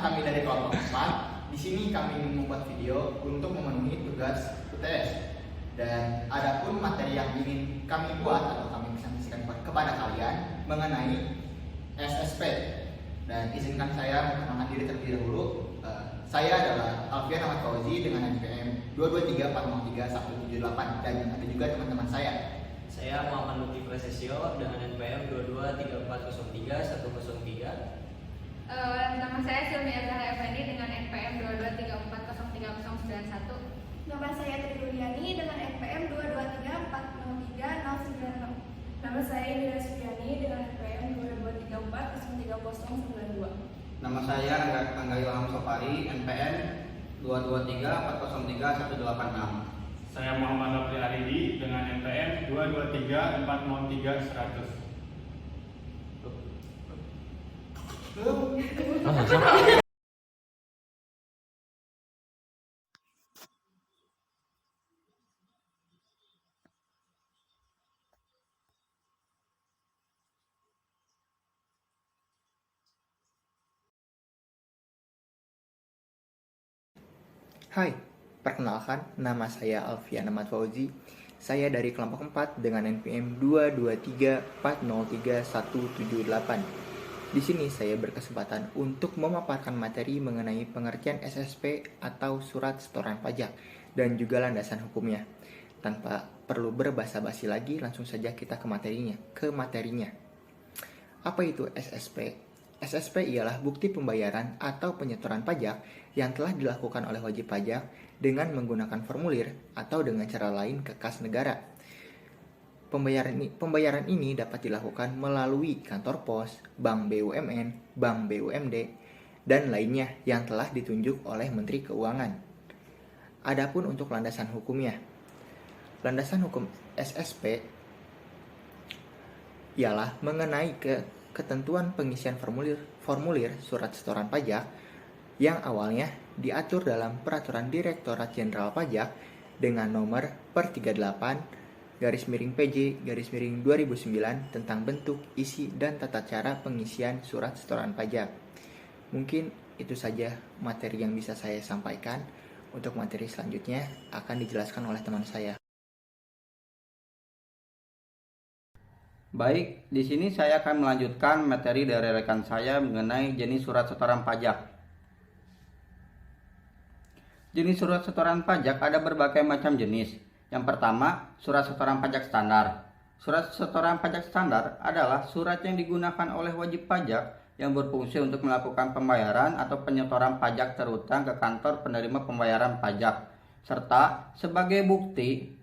kami dari kelompok 4. Di sini kami membuat video untuk memenuhi tugas UTS. Dan adapun materi yang ingin kami buat atau kami presentasikan kepada kalian mengenai SSP. Dan izinkan saya memperkenalkan diri terlebih dahulu. Saya adalah Alfian Ahmad Fauzi dengan NPM 223403178 dan ada juga teman-teman saya. Saya Muhammad Lutfi Prasetyo dengan NPM 223403103. Nama saya Silmi Azhar Effendi dengan NPM 223403091. Nama saya Tri Yuliani dengan NPM 223403096. Nama saya Indra Sufiani dengan NPM 223403092. Nama saya Angga Ilham Sopari, NPM 223403186. Saya Muhammad Nofri Aridi dengan NPM 223403100. Hai, perkenalkan nama saya Alfian Ahmad Fauzi. Saya dari kelompok 4 dengan NPM 223403178. Di sini saya berkesempatan untuk memaparkan materi mengenai pengertian SSP atau surat setoran pajak dan juga landasan hukumnya. Tanpa perlu berbasa-basi lagi, langsung saja kita ke materinya. Apa itu SSP? SSP ialah bukti pembayaran atau penyetoran pajak yang telah dilakukan oleh wajib pajak dengan menggunakan formulir atau dengan cara lain ke kas negara. Pembayaran ini dapat dilakukan melalui kantor pos, bank BUMN, bank BUMD, dan lainnya yang telah ditunjuk oleh Menteri Keuangan. Adapun untuk landasan hukumnya, landasan hukum SSP ialah mengenai ketentuan pengisian formulir surat setoran pajak yang awalnya diatur dalam Peraturan Direktorat Jenderal Pajak dengan nomor per 38 /PJ/2009 tentang bentuk, isi, dan tata cara pengisian surat setoran pajak. Mungkin itu saja materi yang bisa saya sampaikan. Untuk materi selanjutnya akan dijelaskan oleh teman saya. Baik, di sini saya akan melanjutkan materi dari rekan saya mengenai jenis surat setoran pajak. Jenis surat setoran pajak ada berbagai macam jenis. Yang pertama, surat setoran pajak standar. Surat setoran pajak standar adalah surat yang digunakan oleh wajib pajak yang berfungsi untuk melakukan pembayaran atau penyetoran pajak terutang ke kantor penerima pembayaran pajak, serta sebagai bukti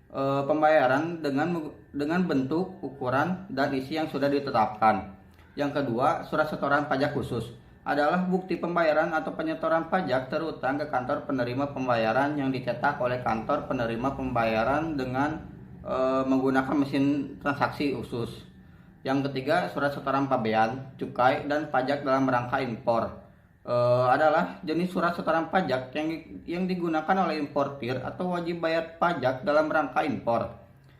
pembayaran dengan bentuk, ukuran, dan isi yang sudah ditetapkan. Yang kedua, surat setoran pajak khusus adalah bukti pembayaran atau penyetoran pajak terutang ke kantor penerima pembayaran yang dicetak oleh kantor penerima pembayaran dengan menggunakan mesin transaksi khusus. Yang ketiga, surat setoran pabean, cukai, dan pajak dalam rangka impor. Adalah jenis surat setoran pajak yang digunakan oleh importir atau wajib bayar pajak dalam rangka impor.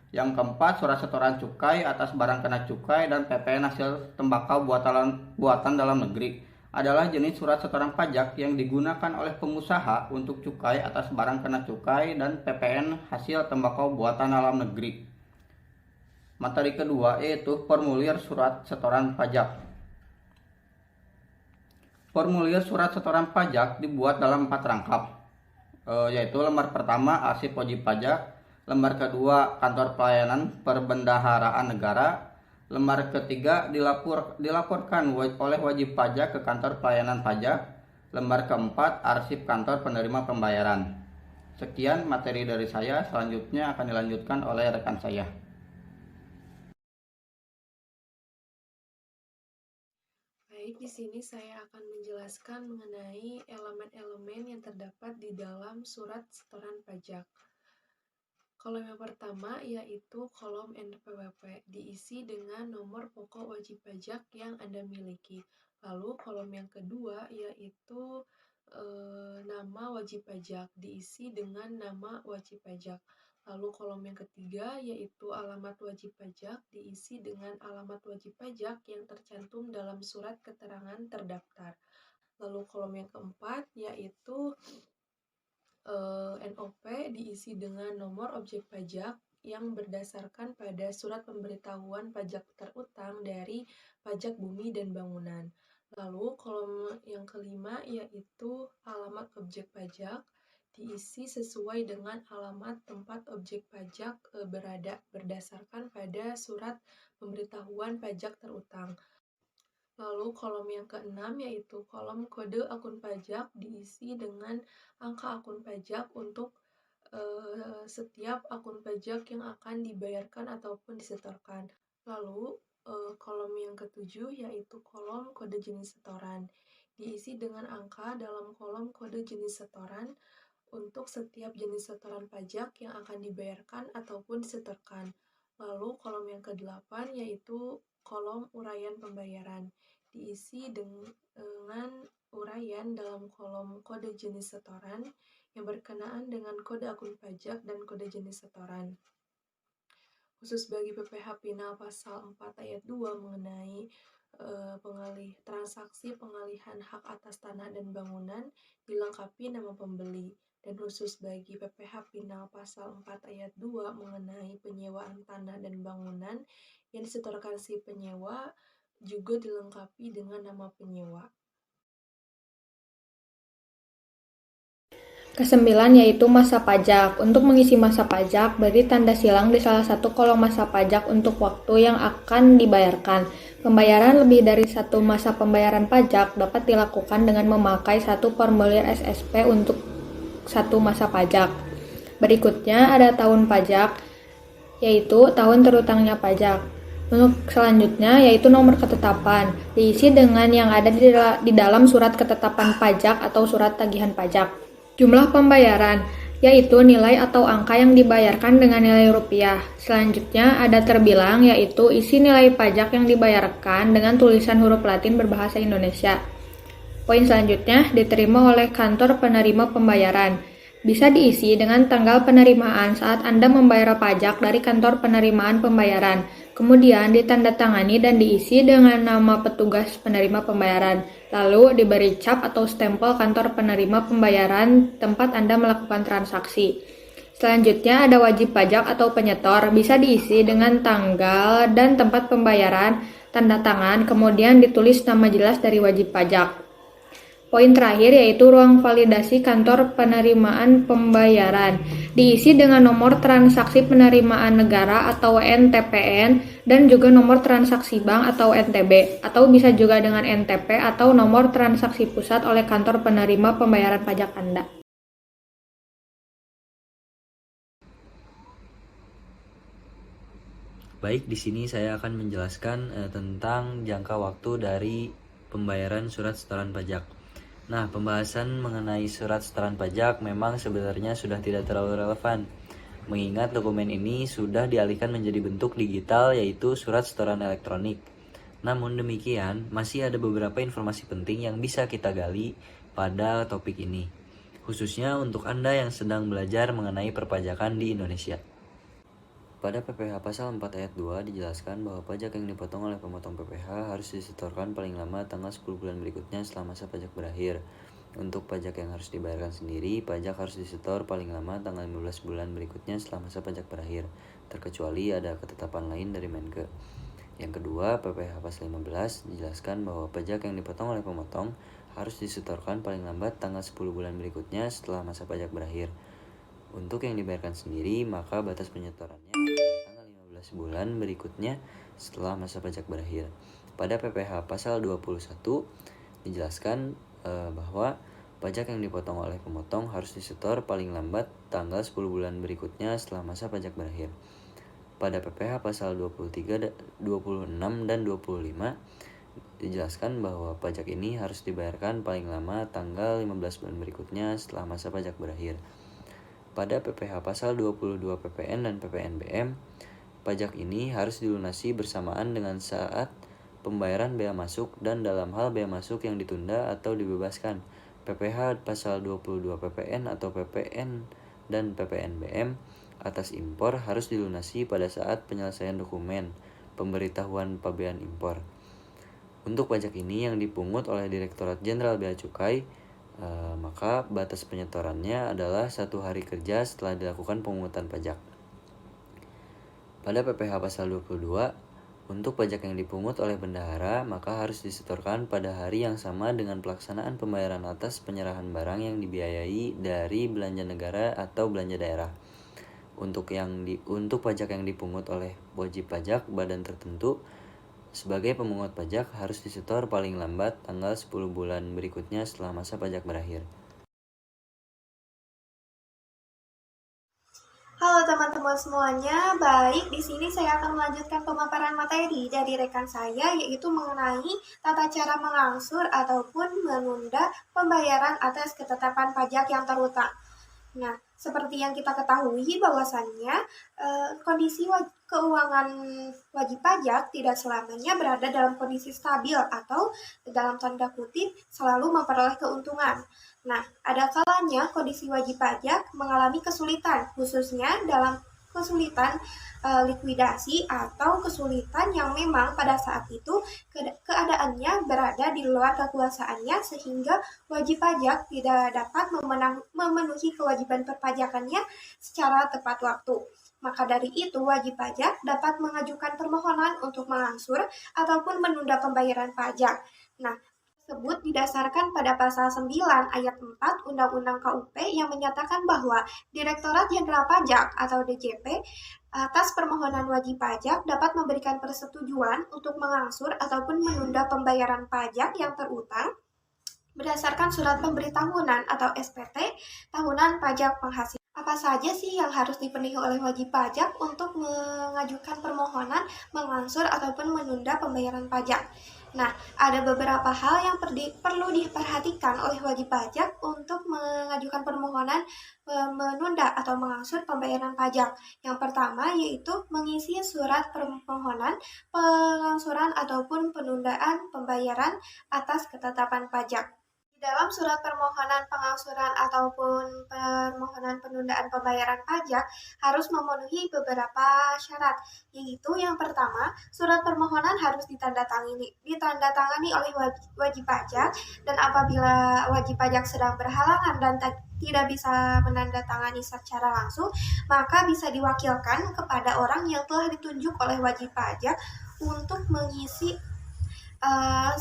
Yang keempat, surat setoran cukai atas barang kena cukai dan PPN hasil tembakau buatan dalam negeri adalah jenis surat setoran pajak yang digunakan oleh pengusaha untuk cukai atas barang kena cukai dan PPN hasil tembakau buatan dalam negeri. Materi kedua yaitu formulir surat setoran pajak. Formulir surat setoran pajak dibuat dalam 4 rangkap, yaitu lembar pertama arsip wajib pajak, lembar kedua kantor pelayanan perbendaharaan negara, lembar ketiga dilaporkan oleh wajib pajak ke kantor pelayanan pajak, lembar keempat arsip kantor penerima pembayaran. Sekian materi dari saya, selanjutnya akan dilanjutkan oleh rekan saya. Baik, di sini saya akan menjelaskan mengenai elemen-elemen yang terdapat di dalam surat setoran pajak. Kolom yang pertama yaitu kolom NPWP, diisi dengan nomor pokok wajib pajak yang Anda miliki. Lalu kolom yang kedua yaitu nama wajib pajak, diisi dengan nama wajib pajak. Lalu kolom yang ketiga yaitu alamat wajib pajak, diisi dengan alamat wajib pajak yang tercantum dalam surat keterangan terdaftar. Lalu kolom yang keempat yaitu NOP diisi dengan nomor objek pajak yang berdasarkan pada surat pemberitahuan pajak terutang dari pajak bumi dan bangunan. Lalu kolom yang kelima yaitu alamat objek pajak diisi sesuai dengan alamat tempat objek pajak berada berdasarkan pada surat pemberitahuan pajak terutang. Lalu kolom yang keenam yaitu kolom kode akun pajak diisi dengan angka akun pajak untuk setiap akun pajak yang akan dibayarkan ataupun disetorkan. Lalu kolom yang ketujuh yaitu kolom kode jenis setoran diisi dengan angka dalam kolom kode jenis setoran untuk setiap jenis setoran pajak yang akan dibayarkan ataupun disetorkan. Lalu kolom yang ke-8 yaitu kolom uraian pembayaran diisi dengan uraian dalam kolom kode jenis setoran yang berkenaan dengan kode akun pajak dan kode jenis setoran. Khusus bagi PPh Final pasal 4 ayat 2 mengenai transaksi pengalihan hak atas tanah dan bangunan dilengkapi nama pembeli. Dan khusus bagi PPh Final pasal 4 ayat 2 mengenai penyewaan tanah dan bangunan yang disetorkan si penyewa juga dilengkapi dengan nama penyewa. Kesembilan yaitu masa pajak. Untuk mengisi masa pajak, beri tanda silang di salah satu kolom masa pajak untuk waktu yang akan dibayarkan. Pembayaran lebih dari satu masa pembayaran pajak dapat dilakukan dengan memakai satu formulir SSP untuk satu masa pajak. Berikutnya ada tahun pajak, yaitu tahun terutangnya pajak. Untuk selanjutnya yaitu nomor ketetapan, diisi dengan yang ada di dalam surat ketetapan pajak atau surat tagihan pajak. Jumlah pembayaran, yaitu nilai atau angka yang dibayarkan dengan nilai rupiah. Selanjutnya ada terbilang, yaitu isi nilai pajak yang dibayarkan dengan tulisan huruf Latin berbahasa Indonesia. Poin selanjutnya diterima oleh kantor penerima pembayaran. Bisa diisi dengan tanggal penerimaan saat Anda membayar pajak dari kantor penerimaan pembayaran. Kemudian ditandatangani dan diisi dengan nama petugas penerima pembayaran. Lalu diberi cap atau stempel kantor penerima pembayaran tempat Anda melakukan transaksi. Selanjutnya ada wajib pajak atau penyetor. Bisa diisi dengan tanggal dan tempat pembayaran, tanda tangan, kemudian ditulis nama jelas dari wajib pajak. Poin terakhir yaitu ruang validasi kantor penerimaan pembayaran. Diisi dengan nomor transaksi penerimaan negara atau NTPN dan juga nomor transaksi bank atau NTB, atau bisa juga dengan NTP atau nomor transaksi pusat oleh kantor penerima pembayaran pajak Anda. Baik, di sini saya akan menjelaskan tentang jangka waktu dari pembayaran surat setoran pajak. Nah, pembahasan mengenai surat setoran pajak memang sebenarnya sudah tidak terlalu relevan, mengingat dokumen ini sudah dialihkan menjadi bentuk digital yaitu surat setoran elektronik. Namun demikian, masih ada beberapa informasi penting yang bisa kita gali pada topik ini, khususnya untuk Anda yang sedang belajar mengenai perpajakan di Indonesia. Pada PPh pasal 4 ayat 2 dijelaskan bahwa pajak yang dipotong oleh pemotong PPh harus disetorkan paling lama tanggal 10 bulan berikutnya setelah masa pajak berakhir. Untuk pajak yang harus dibayarkan sendiri, pajak harus disetor paling lama tanggal 15 bulan berikutnya setelah masa pajak berakhir, terkecuali ada ketetapan lain dari Menkeu. Yang kedua, PPh pasal 15 dijelaskan bahwa pajak yang dipotong oleh pemotong harus disetorkan paling lambat tanggal 10 bulan berikutnya setelah masa pajak berakhir. Untuk yang dibayarkan sendiri, maka batas penyetorannya tanggal 15 bulan berikutnya setelah masa pajak berakhir. Pada PPh pasal 21 dijelaskan bahwa pajak yang dipotong oleh pemotong harus disetor paling lambat tanggal 10 bulan berikutnya setelah masa pajak berakhir. Pada PPh pasal 23, 26, dan 25 dijelaskan bahwa pajak ini harus dibayarkan paling lama tanggal 15 bulan berikutnya setelah masa pajak berakhir. Pada PPh pasal 22 PPN dan PPNBM, pajak ini harus dilunasi bersamaan dengan saat pembayaran bea masuk dan dalam hal bea masuk yang ditunda atau dibebaskan. PPh pasal 22 PPN atau PPN dan PPNBM atas impor harus dilunasi pada saat penyelesaian dokumen pemberitahuan pabean impor. Untuk pajak ini yang dipungut oleh Direktorat Jenderal Bea Cukai, maka batas penyetorannya adalah 1 hari kerja setelah dilakukan pemungutan pajak. Pada PPh pasal 22, untuk pajak yang dipungut oleh bendahara, maka harus disetorkan pada hari yang sama dengan pelaksanaan pembayaran atas penyerahan barang yang dibiayai dari belanja negara atau belanja daerah. Untuk pajak yang dipungut oleh wajib pajak badan tertentu, sebagai pemungut pajak harus disetor paling lambat tanggal 10 bulan berikutnya setelah masa pajak berakhir. Halo teman-teman semuanya, baik di sini saya akan melanjutkan pemaparan materi dari rekan saya yaitu mengenai tata cara mengangsur ataupun menunda pembayaran atas ketetapan pajak yang terutang. Nah, seperti yang kita ketahui bahwasannya kondisi keuangan wajib pajak tidak selamanya berada dalam kondisi stabil atau dalam tanda kutip selalu memperoleh keuntungan. Nah, ada kalanya kondisi wajib pajak mengalami kesulitan, khususnya dalam kesulitan likuidasi atau kesulitan yang memang pada saat itu keadaannya berada di luar kekuasaannya sehingga wajib pajak tidak dapat memenuhi kewajiban perpajakannya secara tepat waktu. Maka dari itu wajib pajak dapat mengajukan permohonan untuk mengangsur ataupun menunda pembayaran pajak. Nah, tersebut didasarkan pada pasal 9 ayat 4 Undang-Undang KUP yang menyatakan bahwa Direktorat Jenderal Pajak atau DJP atas permohonan wajib pajak dapat memberikan persetujuan untuk mengangsur ataupun menunda pembayaran pajak yang terutang berdasarkan surat pemberitahuan atau SPT tahunan pajak penghasilan. Apa saja sih yang harus dipenuhi oleh wajib pajak untuk mengajukan permohonan mengangsur ataupun menunda pembayaran pajak? Nah, ada beberapa hal yang perlu diperhatikan oleh wajib pajak untuk mengajukan permohonan menunda atau mengangsur pembayaran pajak. Yang pertama yaitu mengisi surat permohonan pengangsuran ataupun penundaan pembayaran atas ketetapan pajak. Di dalam surat permohonan pengangsuran ataupun permohonan penundaan pembayaran pajak harus memenuhi beberapa syarat, yaitu yang pertama, surat permohonan harus ditandatangani oleh wajib pajak, dan apabila wajib pajak sedang berhalangan dan tidak bisa menandatangani secara langsung, maka bisa diwakilkan kepada orang yang telah ditunjuk oleh wajib pajak untuk mengisi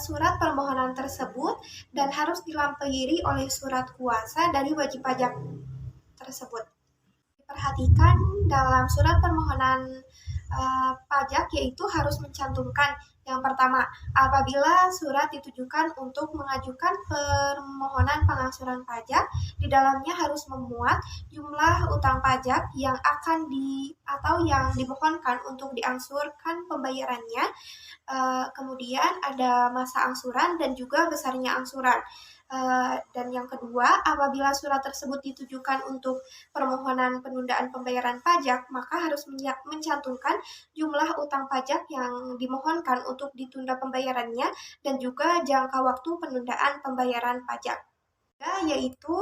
surat permohonan tersebut dan harus dilampiri oleh surat kuasa dari wajib pajak tersebut. Diperhatikan dalam surat permohonan pajak yaitu harus mencantumkan yang pertama, apabila surat ditujukan untuk mengajukan permohonan pengangsuran pajak, di dalamnya harus memuat jumlah utang pajak yang akan yang dimohonkan untuk diangsurkan pembayarannya. Kemudian ada masa angsuran dan juga besarnya angsuran. Dan yang kedua, apabila surat tersebut ditujukan untuk permohonan penundaan pembayaran pajak, maka harus mencantumkan jumlah utang pajak yang dimohonkan untuk ditunda pembayarannya dan juga jangka waktu penundaan pembayaran pajak. Yaitu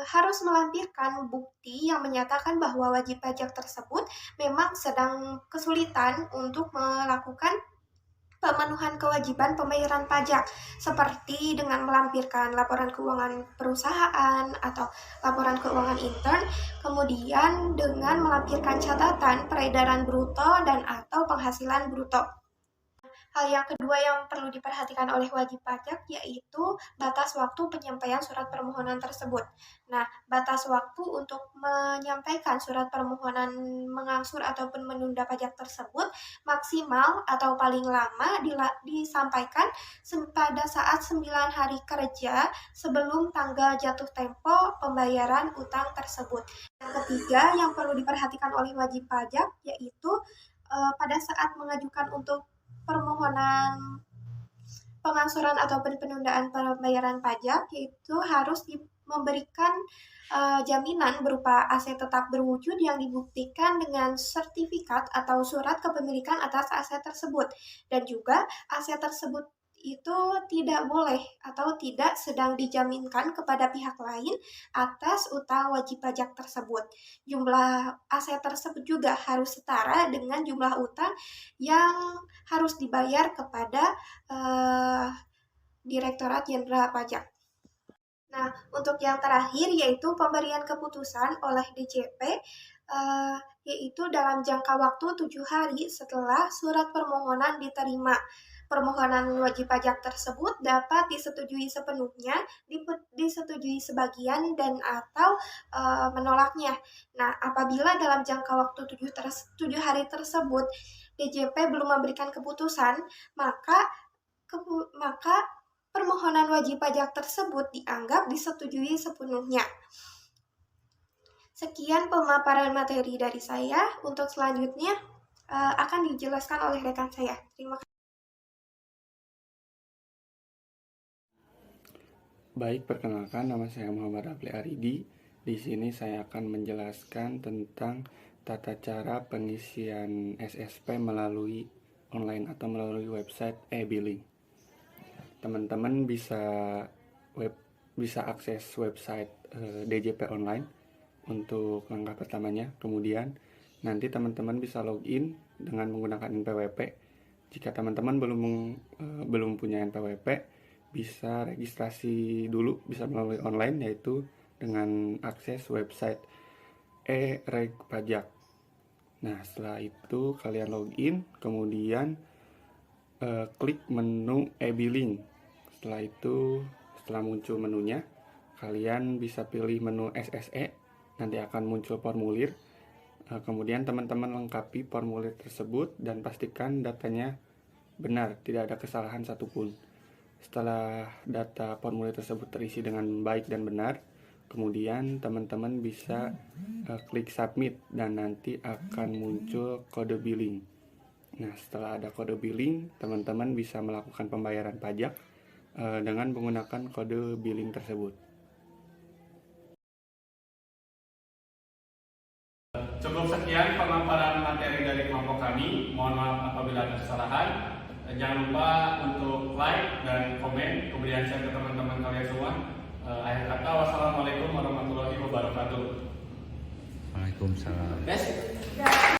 harus melampirkan bukti yang menyatakan bahwa wajib pajak tersebut memang sedang kesulitan untuk melakukan pemenuhan kewajiban pembayaran pajak, seperti dengan melampirkan laporan keuangan perusahaan atau laporan keuangan intern, kemudian dengan melampirkan catatan peredaran bruto dan atau penghasilan bruto. Hal yang kedua yang perlu diperhatikan oleh wajib pajak yaitu batas waktu penyampaian surat permohonan tersebut. Nah, batas waktu untuk menyampaikan surat permohonan mengangsur ataupun menunda pajak tersebut maksimal atau paling lama disampaikan pada saat 9 hari kerja sebelum tanggal jatuh tempo pembayaran utang tersebut. Yang ketiga yang perlu diperhatikan oleh wajib pajak yaitu pada saat mengajukan untuk permohonan pengangsuran ataupun penundaan pembayaran pajak yaitu harus memberikan jaminan berupa aset tetap berwujud yang dibuktikan dengan sertifikat atau surat kepemilikan atas aset tersebut, dan juga aset tersebut itu tidak boleh atau tidak sedang dijaminkan kepada pihak lain atas utang wajib pajak tersebut. Jumlah aset tersebut juga harus setara dengan jumlah utang yang harus dibayar kepada Direktorat Jenderal Pajak. Nah, untuk yang terakhir yaitu pemberian keputusan oleh DJP yaitu dalam jangka waktu 7 hari setelah surat permohonan diterima. Permohonan wajib pajak tersebut dapat disetujui sepenuhnya, disetujui sebagian, dan atau menolaknya. Nah, apabila dalam jangka waktu 7 hari tersebut DJP belum memberikan keputusan, maka permohonan wajib pajak tersebut dianggap disetujui sepenuhnya. Sekian pemaparan materi dari saya. Untuk selanjutnya akan dijelaskan oleh rekan saya. Terima kasih. Baik, perkenalkan, nama saya Muhammad Rafli Aridi. Di sini saya akan menjelaskan tentang tata cara pengisian SSP melalui online atau melalui website e-billing. Teman-teman bisa akses website DJP online untuk langkah pertamanya. Kemudian nanti teman-teman bisa login dengan menggunakan NPWP. Jika teman-teman belum punya NPWP, bisa registrasi dulu, bisa melalui online, yaitu dengan akses website e-reg pajak. Nah, setelah itu kalian login, kemudian klik menu e-billing. Setelah muncul menunya, kalian bisa pilih menu SSE, nanti akan muncul formulir. Kemudian teman-teman lengkapi formulir tersebut dan pastikan datanya benar, tidak ada kesalahan satupun. Setelah data formulir tersebut terisi dengan baik dan benar, kemudian teman-teman bisa klik submit dan nanti akan muncul kode billing. Nah, setelah ada kode billing, teman-teman bisa melakukan pembayaran pajak dengan menggunakan kode billing tersebut. Cukup sekian pemaparan materi dari kelompok kami. Mohon maaf apabila ada kesalahan. Jangan lupa untuk like dan komen, kemudian share ke teman-teman kalian semua. Akhir kata, wassalamualaikum warahmatullahi wabarakatuh. Waalaikumsalam. Best.